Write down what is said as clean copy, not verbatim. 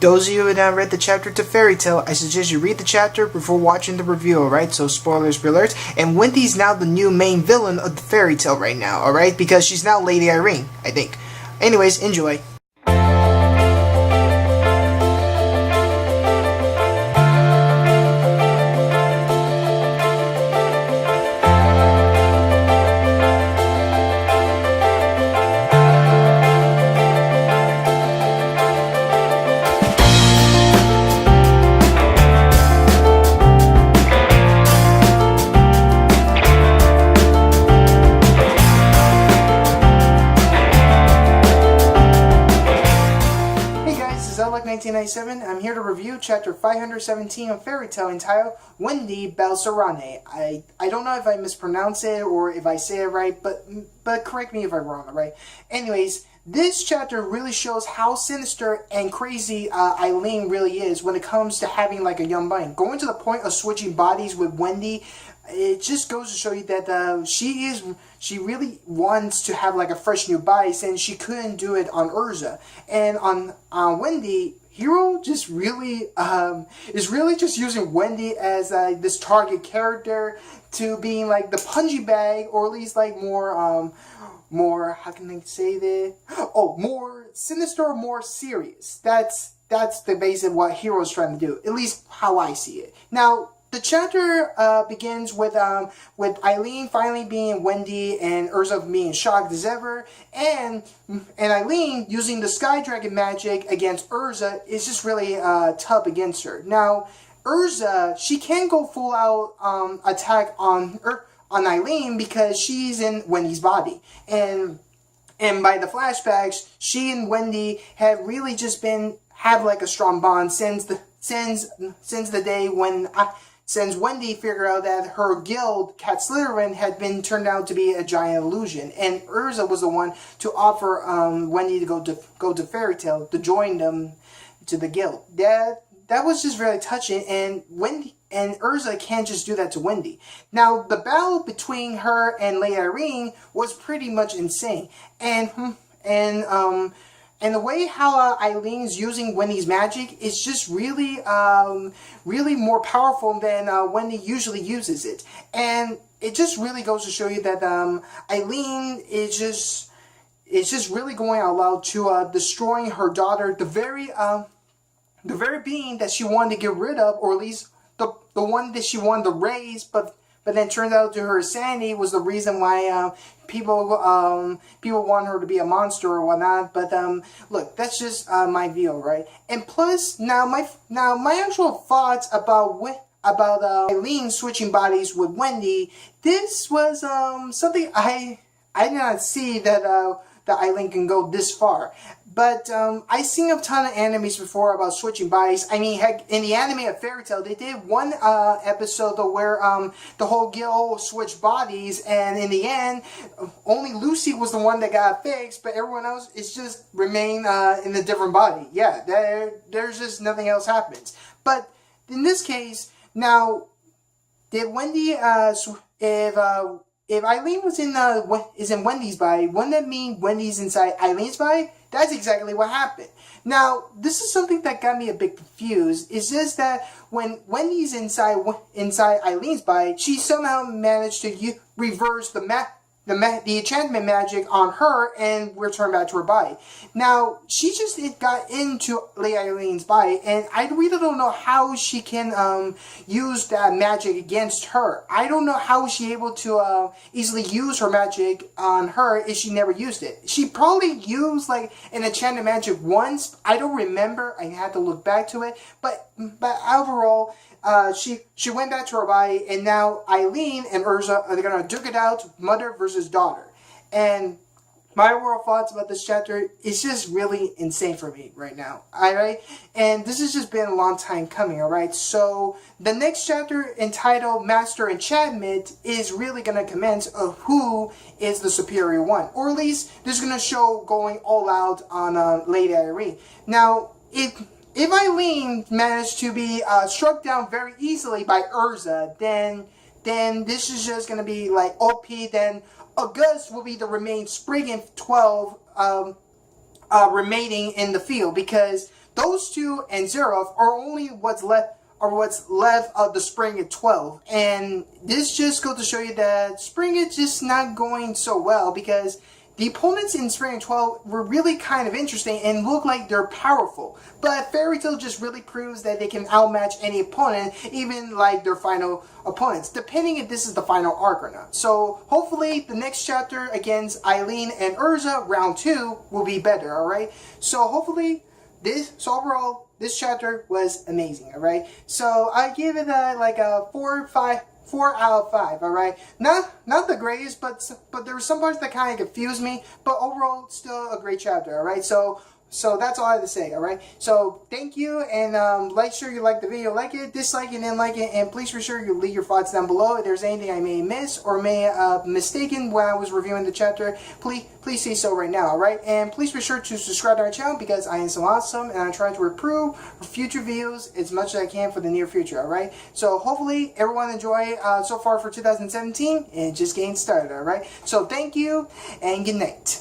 Those of you who have read the chapter to Fairy Tale, I suggest you read the chapter before watching the review, alright? So spoilers alert. And Wendy's now the new main villain of the Fairy Tale right now, alright? Because she's now Lady Irene, I think. Anyways, enjoy. Like 1997, I'm here to review chapter 517 of Fairy Tale entitled Wendy Balsarane. I don't know if I mispronounce it or if I say it right, but correct me if I'm wrong, alright? Anyways, this chapter really shows how sinister and crazy Eileen really is when it comes to having like a young mind. Going to the point of switching bodies with Wendy, it just goes to show you that she really wants to have like a fresh new body, since she couldn't do it on Ezra. And on Wendy, Hiro just really is really just using Wendy as this target character to being like the punching bag, or at least like more how can I say this? Oh, more sinister, more serious. That's the base of what Hiro's trying to do, at least how I see it. Now, the chapter begins with Eileen finally being Wendy and Ezra being shocked as ever, and Eileen using the Sky Dragon magic against Ezra is just really tough against her. Now, Ezra, she can't go full out attack on Eileen because she's in Wendy's body, and by the flashbacks, she and Wendy have really just have like a strong bond since the day when. Since Wendy figured out that her guild, Cat Slytherin, had been turned out to be a giant illusion, and Ezra was the one to offer Wendy to go to Fairy Tale, to join them to the guild. That was just really touching, and Wendy and Ezra can't just do that to Wendy. Now, the battle between her and Lady Irene was pretty much insane, and the way how Eileen's using Wendy's magic is just really, really more powerful than Wendy usually uses it. And it just really goes to show you that Eileen is just really going out loud to destroying her daughter, the very being that she wanted to get rid of, or at least the one that she wanted to raise, but then turned out to her sanity was the reason why people want her to be a monster or whatnot. But look, that's just my view, right? And plus, now my actual thoughts about Eileen switching bodies with Wendy. This was something I did not see that Eileen can go this far. But I've seen a ton of animes before about switching bodies. I mean, heck, in the anime of Fairy Tale, they did one episode where the whole guild switched bodies, and in the end, only Lucy was the one that got fixed, but everyone else is just remain in a different body. Yeah, there's just nothing else happens. But in this case, now, did Wendy if Eileen was in Wendy's body, wouldn't that mean Wendy's inside Eileen's body? That's exactly what happened. Now, this is something that got me a bit confused. It's just that when Wendy's inside Eileen's body, she somehow managed to reverse the enchantment magic on her and return back to her body. Now, she just got into Lady Eileen's body, and I really don't know how she can use that magic against her. I don't know how she able to easily use her magic on her if she never used it. She probably used like an enchanted magic once. I don't remember. I had to look back to it. But overall, she went back to her body, and now Eileen and Ezra are going to duke it out, mother versus daughter. And my overall thoughts about this chapter is just really insane for me right now. Alright? And this has just been a long time coming, alright? So, the next chapter, entitled Master Enchantment, is really going to commence of who is the superior one. Or at least, this is going to show going all out on Lady Irene. Now, if Eileen managed to be struck down very easily by Ezra, then this is just going to be like OP. Then August will be the remaining Spriggan 12 remaining in the field, because those two and Zeroth are only what's left of the spring at 12. And this just goes to show you that spring is just not going so well, because the opponents in Spring and 12 were really kind of interesting and look like they're powerful. But Fairy Tail just really proves that they can outmatch any opponent, even like their final opponents, depending if this is the final arc or not. So hopefully the next chapter against Eileen and Ezra, round 2, will be better, alright? So hopefully overall, this chapter was amazing, alright? So I give it like a 4 out of 5, alright? Not the greatest, but there were some parts that kind of confused me, but overall, still a great chapter, alright? So that's all I have to say, alright? So thank you, and make sure you like the video, like it, dislike it, and like it, and please be sure you leave your thoughts down below. If there's anything I may miss or may have mistaken when I was reviewing the chapter, please say so right now, alright? And please be sure to subscribe to our channel, because I am so awesome, and I'm trying to improve future videos as much as I can for the near future, alright? So hopefully everyone enjoy so far for 2017, and just getting started, alright? So thank you, and good night.